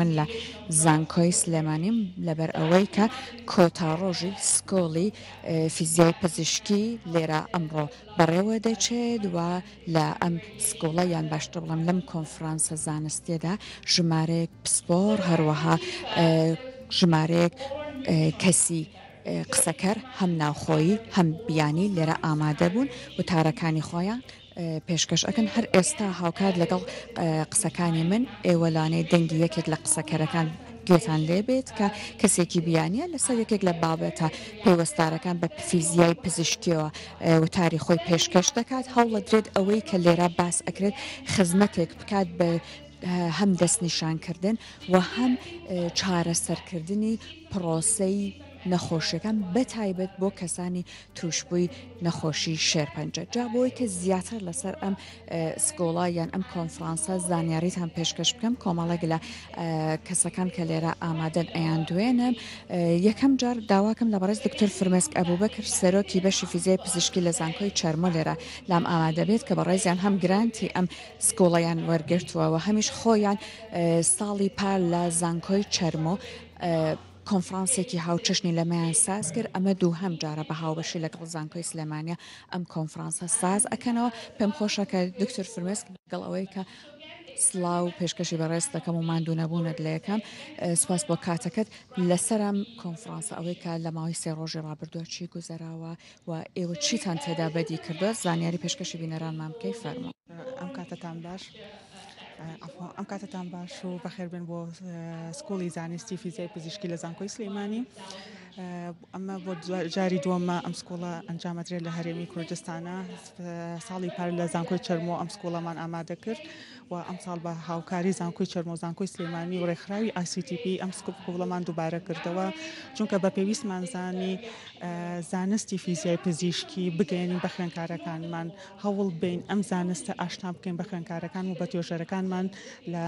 من لە زانکۆی سلێمانیم لەبەر ئەوەی کە کۆتاڕۆژی سکۆڵی فیزیای پزیشکی لێرە ئەمڕۆ بەڕێوە دەچێت و لە ئەم سکۆڵە یان باشتر بڵم لەم کۆنفرانسە زانستیەدا ژمارەیەک پسپۆر هەروەها ژمارەیەک کەسی قسەکەر هەم ناوخۆیی هەم بیانی لێرە ئامادە بوون وتارەکانی خۆیان پێشکەش ئەکەن هەر ئێستا هاوکات لەگەڵ قسەکانی من ئێوەلانەی دەنگی یەکێک لە قسەکەرەکان گوێتان لێبێت کە کەسێکی بیانیە لەسەر یەکێک لە بابەتە پێوەستارەکان بە فیزیای پزیشکیەوە وتاری خۆی پێشکەش دەکات هەوڵە درێت ئەوەی کە لێرە باس ئەکرێت خزمەتێک بکات بە هەم دەستنیشانکردن و هەم چارەسەرکردنی پرۆسەی نەخۆشیەکان بەتایبەت بۆ کەسانی توشبووی نەخۆشی شێرپەنجە جا بۆی کە زیاتر لەسەر ئەم سکۆڵا یان ئەم کۆنفرانسە زانیاریتان پێشکەش بکەم کۆمەڵێک لە کەسەکان کە لێرە ئامادەن ئەیان دوێنم یەکەم جار داواکەم لە بەڕێز دکتۆر فرمێسک ئەبوبەکر سەرۆکی بەشی فیزیای پزیشکی لە زانکۆی چەرمۆ لێرە لام ئامادە بێت کە بەڕێزیان هەم گرانتی ئەم سکۆڵەیان وەرگرتووە و هەمیش خۆیان ساڵی پار لە زانکۆی چەرمۆ کۆنفرانسێکی هاوچەشنی لەمەیان ساز کرد ئەمە دوو هەم جارە بە هاوبەشی لەگەڵ زانکۆی سلێمانیا ئەم کۆنفرانسە ساز ئەکەنەوە پێم خۆشەکە دکتۆر فرمێسک لەگەڵ ئەوەی کە سلااو پێشکەشی بەڕێز دەکەم و ماندوو نەبوونت لە یەکەم سپاس بۆ کاتەکەت لەسەرم کۆنفرانسە ئەوەی کە لە ماوەی سێ ڕۆژی ڕابردووە چی گوزەراوە و ئێوە چیتان تێدا بەدی کردووە زانیاری پێشکەشی بینەرانمان بکەی فەرموو ئەم کاتتان باش ئەم کاتتان باش و بەخێربن بۆ سکۆڵی زانستی فیزیای پزیشکی لە زانکۆی سلێمانی ئەمە بۆ جاری دووەمە ئەم سکۆڵە ئەنجامەدرێت لە هەرێمی کوردستانە ساڵی پار لە زانکۆی چەرمۆ ئەم سکۆڵەمان ئامادە کرد و ئەم ساڵ بە هاوکاری زانکۆی چەرمۆ زانکۆی سلێمانی و ڕێکخراوی ICTP ئەم سکۆڵەمان دووبارە کردەوە چونکە بە پێویستمان زانی زانستی فیزیای پزیشکی بگەێنین بە خوێندکارەکانمان هەوڵ بین ئەم زانستە ئاشنا بکەین بە خوێندکارەکان و بە توێژەرەکانمان لە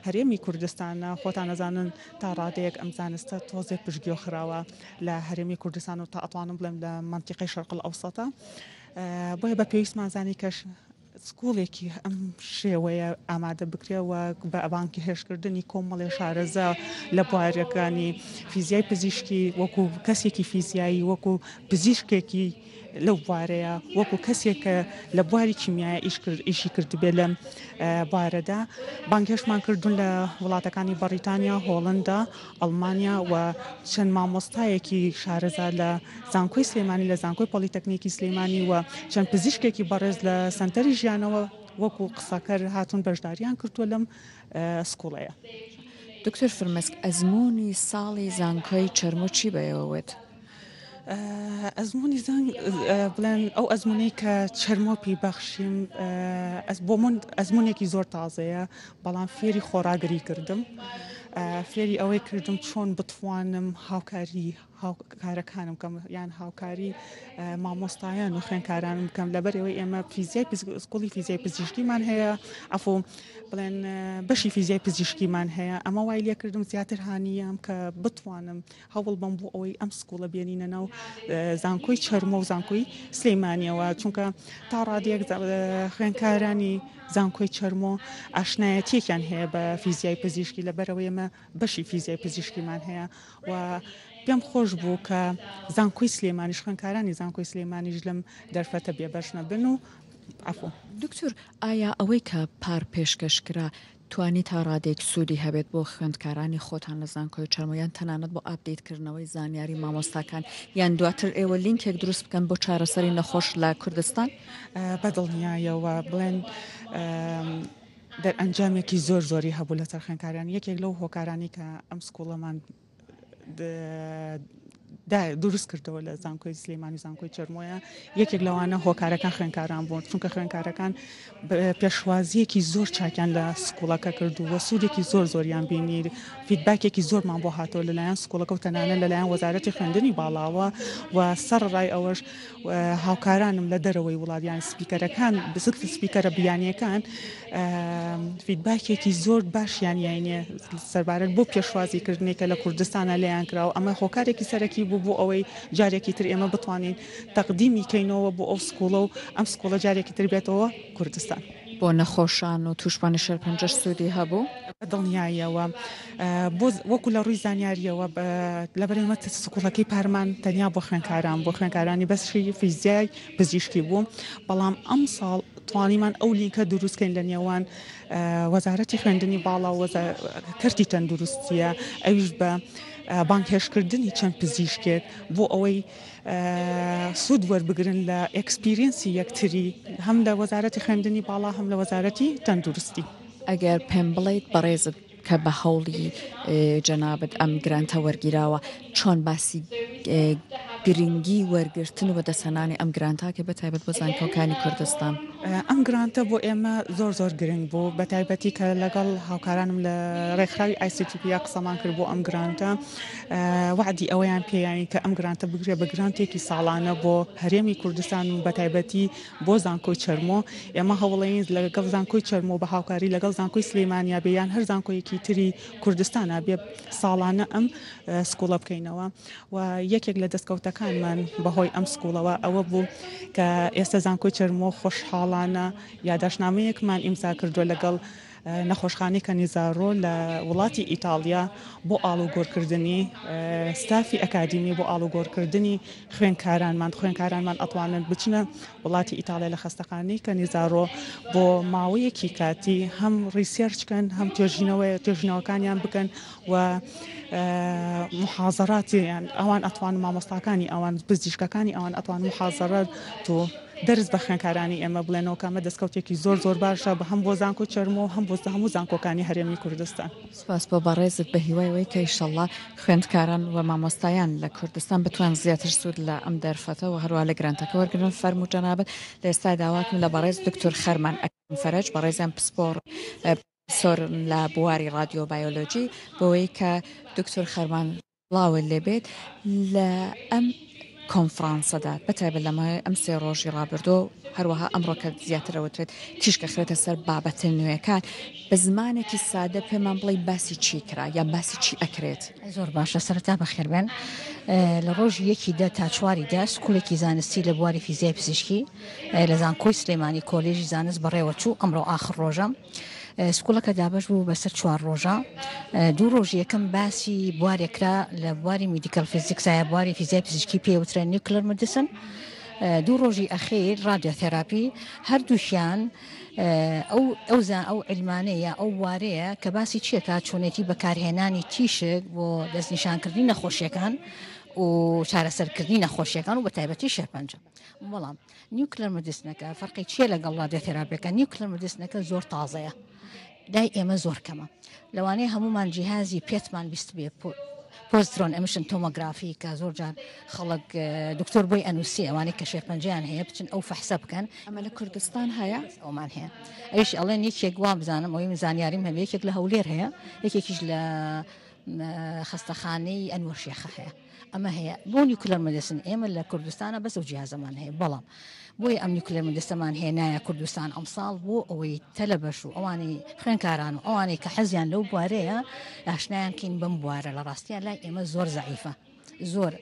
هەرێمی کوردستانە خۆتان نەزانن تا ڕادەیەک ئەم زانستە تۆزێک پشتگوێخراوە لە هەرێمی کوردستان و تا ئەتوانم بڵێم لە منتیقەی شەرق الئەوسەتە بۆیە بە پێویستمان زانی کەش سکوڵێکی ئەم شێوەیە ئامادە بکرێەوە بە ئەبانکی هێشکردنی کۆمەڵێ شارەزا لە بوارەکانی فیزیای پزیشکی وەکو کەسێکی فیزیایی وەکو پزیشکێکی لەو بوارەیە وەکو کەسێکە لە بواری کیمیایە ئیشی کردبێ لەم بارەدا بانگهێشتمان کردوون لە وڵاتەکانی بەریتانیا هۆڵندا ئەڵمانیا و چەند مامۆستایەکی شارەزا لە زانکۆی سلێمانی لە زانکۆی پۆلیتەکنیکی سلێمانی و چەند پزیشکێکی بەڕێز لە سەنتەری ژیانەوە وەکو قسەکەر هاتوون بەشداریان کردووە لەم سکوڵەیە. دکتۆر فرمێسک ئەزمموی ساڵی زانکۆی چەرمۆ چی بەیەوەوێت؟ ئەزمموی زانگ بڵێن ئەو ئەزمموی کە چەرمۆ پێی بەخشیم بۆ من ئەزمموونێکی زۆر تازەیە بەڵام فێری خۆراگری کردم فێری ئەوەی کردم چۆن بتوانم هاوکارەکانم کەم یان هاوکاری مامۆستایان و خوێندکارانم بکەم لەبەرەوەی ئێمە فیزیای سکوڵی فیزیای پزیشکیمان هەیە ئەفۆ بڵێن بەشی فیزیای پزیشکیمان هەیە ئەمە وای لێ کردم زیاتر هانیام کە بتوانم هەوڵ بم بۆ ئەوەی ئەم سکوڵە بێنینە ناو زانکۆی چەرمۆ و زانکۆی سلێمانیەوە چونکە تا ڕادیەک خوێندکارانی زانکۆی چەرمۆ ئاشنایەتیەکیان هەیە بە فیزیای پزیشکی لەبەرەوەی ئێمە بەشی فیزیای پزیشکیمان هەیە و پێم خۆش بوو کە زانکۆی سلێمانیش خوێندکارانی زانکۆی سلێمانیش لەم دەرفەتە بێبەش نەبن و ئەفۆ دکتۆر ئایا ئەوەی کە پار پێشکەشکرا توانی تا ڕادێک سوودی هەبێت بۆ خوێندکارانی خۆتان لە زانکۆی چەرمۆیان تەنانەت بۆ ئاپدەیتکردنەوەی زانیاری مامۆستاکان یان دواتر ئێوە لینکێک دروست بکەن بۆ چارەسەری نەخۆش لە کوردستان بەدڵنیایەوە بڵێن دەرئەنجامێکی زۆر زۆری هەبوو لە سەر خوێندکاران یەکێک لەو هۆکارانی کە ئەم سکوڵەمان دروست کردەوە لە زانکۆی سلێمانی زانکۆی چەرمۆیە یەکێک لەوانە هۆکارەکان خوێندکاران بوون چونکە خوێندکارەکان پێشوازیەکی زۆر چاکیان لە سکوڵەکە کردووە سوودێکی زۆر زۆریان بینی فیدباکێکی زۆرمان بۆ هاتەوە لەلایەن سکوڵەکە و تەنانەت لەلایەن وەزارەتی خوێندنی باڵاوە و سەرڕای ئەوەش هاوکارانم لە دەرەوەی وڵاتیان سپیکەرەکان بزرگ سپیکەرە بیانیەکان فیدباکێکی زۆر باشیان یاینێ سەربارەت بۆ پێشوازیکردنێکە لە کوردستانە لێیان کراوە ئەمە هۆکارێکی سەرەکی بوو بۆ ئەوەی جارێکی تر ئێمە بتوانین تەقدیمی کەینەوە بۆ ئەو سکوڵە و ئەم سکوڵە جارێکی تر بێتەوە کوردستان. بۆ نەخۆشان و تووشبانی شێرپەنجەش سوودی هەبوو. دڵنیاییەوە وەکو لە ڕووی زانیاریەوە لەبەرمە سکوڵەکەی پارمان تەنیا بۆ خوێنکارانی بەشی فیزیای پزیشکی بوو بەڵام ئەم ساڵ توانیمان ئەو لینکە دروستکەین لە نێوان وەزارەتی خوێندنی باڵا و کەرتی تەندروستیە ئەویش بە بانکهێشکردنی چەند پزیشکێک بۆ ئەوەی سوود وەربگرن لە ئەکسپیرینسی یەکتری هەم لە وەزارەتی خوێندنی باڵا هەم لە وەزارەتی تەندروستی. ئەگەر پێم بڵێیت بەڕێزت کە بە هەوڵی جەنابەت ئەم گرانتە وەرگیراوە چۆن باسی گرنگی وەرگرتن و بەدەستهێنانی ئەم گرانتاکە بەتایبەت بۆ زانکۆکانی کوردستان. ئەم گرانتە بۆ ئێمە زۆر گرنگ بوو بە تایبەتی کە لەگەڵ هاوکارانم لە ڕێکخراوی ICTPیا قسەمان کرد بۆ ئەم گرانتە وعدی ئەوەیان پێیانی کە ئەم گرانتە بگرێ بە گرانتێکی ساڵانە بۆ هەرێمی کوردستان و بە تایبەتی بۆ زانکۆی چەرمۆ ئێمە هەوڵەین لەگەڵ زانکۆی چەرمۆ بە هاوکاری لەگەڵ زانکۆی سلێمانیا بێیان هەر زانکۆیەکی تری کوردستانە بێ ساڵانە ئەم سکوڵە بکەینەوە و یەکێک لە دەستکەوتەکانمان بەهۆی ئەم سکوڵەوە ئەوە بوو کە ئێستا زانکۆی چەرمۆ خۆشحاڵانە یادداشتنامەیەکمان ئیمزا کردو لەگەڵ نەخۆشخانەی کەنیزارۆ لە وڵاتی ئیتالیا بۆ ئاڵوگۆڕکردنی ستافی ئەکادیمی بۆ ئاڵوگۆڕکردنی خوێنکارانمان ئەتوانن بچنە وڵاتی ئیتالیا لە خەستەخانەی کەنیزارۆ بۆ ماوەیەکی کاتی هەم ریسێرچکەن هەم توێژینەوەکانیان بکەن و محازەڕاتیان ئەوان ئەتوان مامۆستاکانی ئەوان پزیشکەکانی ئەوان ئەتوان محازەڕات و دەرز بە خوێنکارانی ئێمە بڵێنەوە کامە دەستکەوتێکی زۆر باشە بە هەم بۆ زانکۆ چەرمۆ هەم بۆ هەموو زانکۆکانی هەرێمی کوردستان. سپاس بۆ بەڕێزت بە هیوایەوەی کە ئینشەڵڵا خوێندکاران و مامۆستایان لە کوردستان بتوان زیاتر سوود لە ئەم دەرفەتەوە هەروە لە گرانتەکە وەرگرن فەرموو جەنابەت لە ئێستا داواکەم لە بەڕێز دکتۆر خەرمان فەرەج بەڕێزیان پسپۆر سۆر لە بواری رادیۆ بایۆلۆجی بۆەوەی کە دکتۆر خەرمان بڵاوە لێبێت لە ئەم کۆنفرانسەدا بەتایبەت لەمە ئەم سێ ڕۆژی ڕابردۆ هەروەها ئەمڕۆکە زیاترەوەترێت تیشکە خرێتە سەر بابەتە نوێەکان بە زمانێکی سادە پێمان بڵێ باسی چی کرا یا باسی چی ئەکرێت. زۆر باشە سەرەتا بەخێربێن لە ڕۆژی 1 تا 4 سکولێکی زانستی لە بواری فیزیای پزیشکی لە زانکۆی سلێمانی کۆلێژی زانست بەڕێوە چوو ئەمڕۆ ئاخر ڕۆژە سکوڵەکە دابش بوو بەسەر 4 ڕۆژە 2 ڕۆژ یەکەم باسی بوارێکرا لە بواری میدیکال فیزیکسایە بواری فیزیای پزیشکی پێوترە نیوکلر مدیسن 2 ڕۆژی ئەخیر رادیۆتێراپی هەردووشیان ئەو علمانەیە ئەو وارەیە کە باسی چیەکە چۆنێتی بەکارهێنانی تیشک بۆ دەستنیشانکردنی نەخۆشیەکان و چارەسەرکردنی نەخۆشیەکان و بە تایبەتی شێرپەنجە بەڵام نیوکلر مدیسنەکە فەرقی چیە لەگەڵ رادیۆتێراپیەکە نیوکلر مدیسنەکە زۆر تازەیە دای ئێمە زۆر کەمە لەوانەیە هەمومان جیهازی پێتمان بیست بێ پۆسترۆن ئەمیشن تۆمۆگرافی کە زۆر جار خەڵک دکتۆر بۆی ئەنووسی ئەوانەی کە شێرپەنجەیان هەیە بچن ئەو فەحسە بکەن ئەمە لە کوردستان هەیە ئەومان هەیە ئەوش ئەڵێن یەکێک وا بزانم ئەوی زانیاریم هەبێ یەکێک لە هەولێر هەیە یەکێکیش لە خەستەخانەی ئەنوەر شێخە هەیە ئەمە هەیە بۆ نیوکلر مدیسن ئێمە لە کوردستانە بەس و جیهازەمان هەیە بەڵام بۆی ئەم نیوکلر مدیسنمان هێنایە کوردستان ئەمساڵ بۆ ئەوەی تەلەبەش و ئەوانی خوێنکاران و ئەوانەی کە حەزیان لەو بوارەیە ئاشنایان کەین بەم بوارە لە ڕاستیان لای ئێمە زۆر زەعیفە زۆر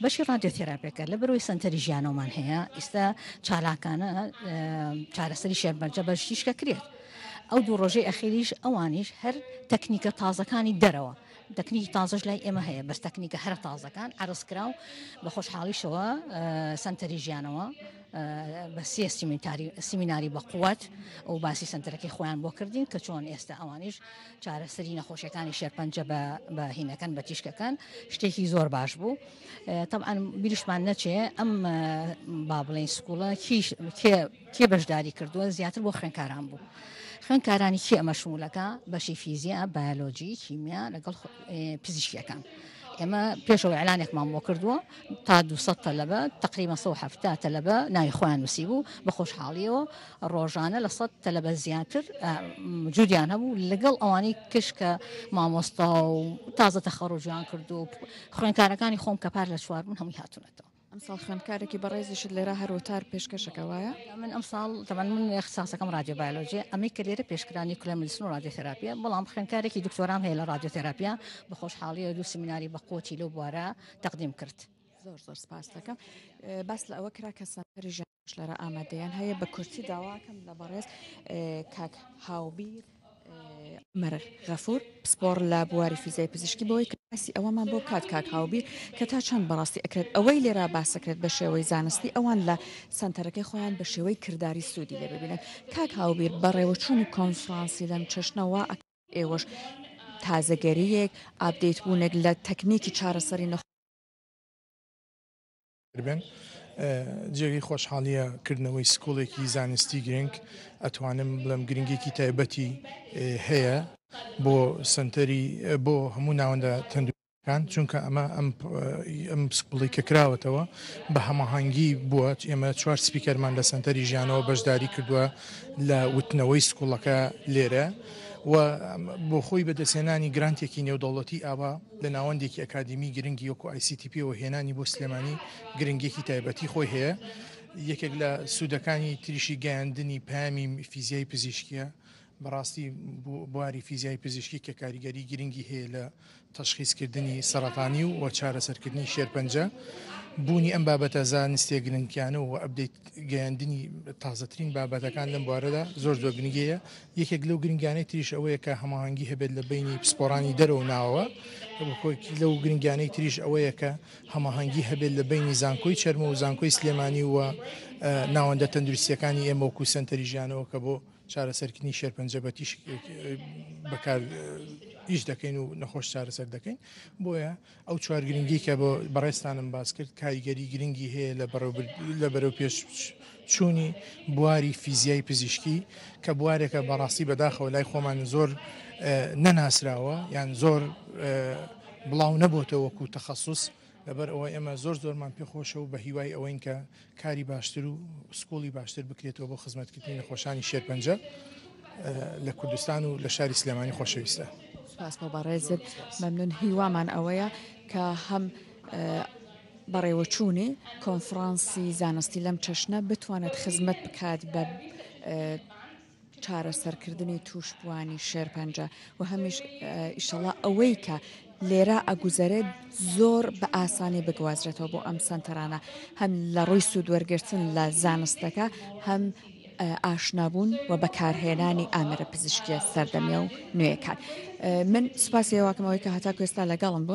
بەشی رادیۆتێراپیەکە لە بەرەوەی سەنتەری ژیانەوەمان هەیە ئێستا چالاکانە چارەسەری شێرپەنجە بەشتیشکە کرێت ئەو 2 ڕۆژەی ئەخیریش ئەوانیش هەر تەکنیکە تازەکانی دەرەوە تەکنیکی تازەش لای ئێمە هەیە بەس تەکنیکە هەر تازەکان عرضکراو بە خۆشحاڵیشەوە سەنتەری ژیانەوە بە سیمیناری بە قووەت ئەو باسی سنتەرەکەی خۆیان بۆ کردین کە چۆن ئێستا ئەوانیش چارەسەری نەخۆشیەکانی شێرپەنجە بە هینەکان بە تیشکەکان شتێکی زۆر باش بوو طبعاً بیرشمان نەچێ ئەم با بڵێن سکوڵە کێ بەشداری کردووە زیاتر بۆ خوێنکاران بوو خوێنکارانی کێ ئەمە شمولەکە بەشی فیزیا بایۆلۆجی کیمیا لەگەڵ پزیشکیەکان ئێمە پێشەوە ئەلانێکمان بۆ کردووە تا 200 تەلەبە تقریبا 170 تەلەبە ناوی خۆیان نووسی بوو بە خۆشحاڵیەوە ڕۆژانە لە 100 تەلەبە زیاتر جوودیان هەبوو لەگەڵ ئەوانەی کشکە مامۆستا و تازە تەخەڕوجیان کرد و خوێنکارەکانی خۆم کە پار لە 4 بوون هەمووی هاتوونەتەوە ئەمساڵ خوێندکارێکی بەڕێزیشت لێرە هەروەتار پێشکەشەکە وایە من ئەمساڵ تەمان من اختصاصەکەم رادیۆ بایۆلۆژی ئەمەی کە لێرە پێشکرانی نیوکلر مدیسن و رادیۆتێراپیە بەڵام خوێندکارێکی دکتۆرام هەیە لە رادیۆتێراپیا بە خۆشحاڵیە 2 سیمیناری بە قوتی لەو بوارە تەقدیم کرد زۆر سپاس دەکەم باس لە ئەوە کرا کە سەنتەری لەرە ئامادەیان هەیە بە کورتی داواکەم لە بەڕێز کاک هاوبیر مەرغ غەفور پسپۆر لە بواری فیزیای پزیشکی بۆی کەسی ئەوەمان بۆ کات کاک هاوبیر کە تا چەند بەڕاستی ئەکرێت ئەوەی لێرا باسەکرێت بە شێوەی زانستی ئەوان لە سنتەرەکەی خۆیان بە شێوەی کردداری سوودی لێ ببینن کاک هاوبیر بەڕێوەچوونی کۆنفرانسی لەم چەشنەوە ئێوەش تازەگەریەک ئابدەیت بوونێک لە تەکنیکی چارەسەری بن جێگەی خۆشحاڵیە کردنەوەی سکۆڵێکی زانستی گرنگ ئەتوانم بڵم گرنگێکی تایبەتی هەیە بۆ سنتەری بۆ هەموو ناوەندە تەندروستیەکان چونکە ئەمە ئەم سکوڵی کە کراوەتەوە بە هەماهەنگی بووە ئێمە 4 سپیکەرمان لە سنتەری ژیانەوە بەشداری کردووە لە وتنەوەی سکوڵەکە لێرە و بۆ خۆی بەدەستێنانی گرانتێکی نێودەوڵەتی ئاوا لە ناوەندێکی ئەکادمی گرنگی وەکو ICTPەوە هێنانی بۆ سلێمانی گرنگێکی تایبەتی خۆی هەیە یەکێک لە سوودەکانی تریشی گەیاندنی پامی فیزیای پزیشکیە بەڕاستی بواری فیزیای پزیشکی کە کاریگەری گرنگی هەیە لە تەشخیصکردنی سەرەتانی و چارەسەرکردنی شێرپەنجە بوونی ئەم بابەتە زانستیە گرنگیانە و ئەبدەیت گەیاندنی تازەترین بابەتەکان لەم بوارەدا زۆر گرنگەیە یەکێک لەو گرنگانەی تریش ئەوەیە کە هەماهەنگی هەبێت لە بینی پسپۆرانی دەرەوە ناوە لەو گرنگانەی تریش ئەوەیە کە هەماهەنگی هەبێت لە بینی زانکۆی چەرمە و زانکۆی سلێمانی وە ناوەندە تەندروستیەکانی ئێمە وەکو سنتەری ژیانەوە کە بۆ چارەسەرکردنی شێرپەنجە بەتیش بەکار ئیش دەکەین و نەخۆش چارەسەر دەکەین بۆیە ئەو چوار گرنگی کە بۆ بەڕێستانم باس کرد کاریگەری گرنگی هەیە لە بەرەو پێش چوونی بواری فیزیای پزیشکی کە بوارێکە بەڕاستی بەداخەوە لای خۆمان زۆر نەناسراوە یان زۆر بڵاو نەبووتە وەکو تەخەسوس لەبەر ئەوە ئێمە زۆرمان پێخۆشە و بە هیوای ئەوەین کە کاری باشتر و سکۆڵی باشتر بکرێتەوە بۆ خزمەتکردنی نەخۆشانی شێرپەنجە لە کوردستان و لە شاری سلێمانی خۆشەویستە. سپاس بۆ بەڕێزت مەمنون هیوامان ئەوەیە کە هەم بەڕێوەچوونی کۆنفرانسی زانستی لەم چەشنە بتوانێت خزمەت بکات بە چارەسەرکردنی تووشبوانی شێرپەنجە و هەمیش ئیشەڵا ئەوەی کە لێرە ئەگوزارێت زۆر بە ئاسانی بگوازرێتەوە بۆ ئەم سنتەرانە هەم لە ڕووی سوودوەرگرتن لە زانستەکە هەم ئاشنابوون و بەکارهێنانی ئامێرە پزیشکیە سەردەمیە و نوێیەکان من سوپاسیەوەکەمەوەی کە هەتا کوێستا لەگەڵم بوو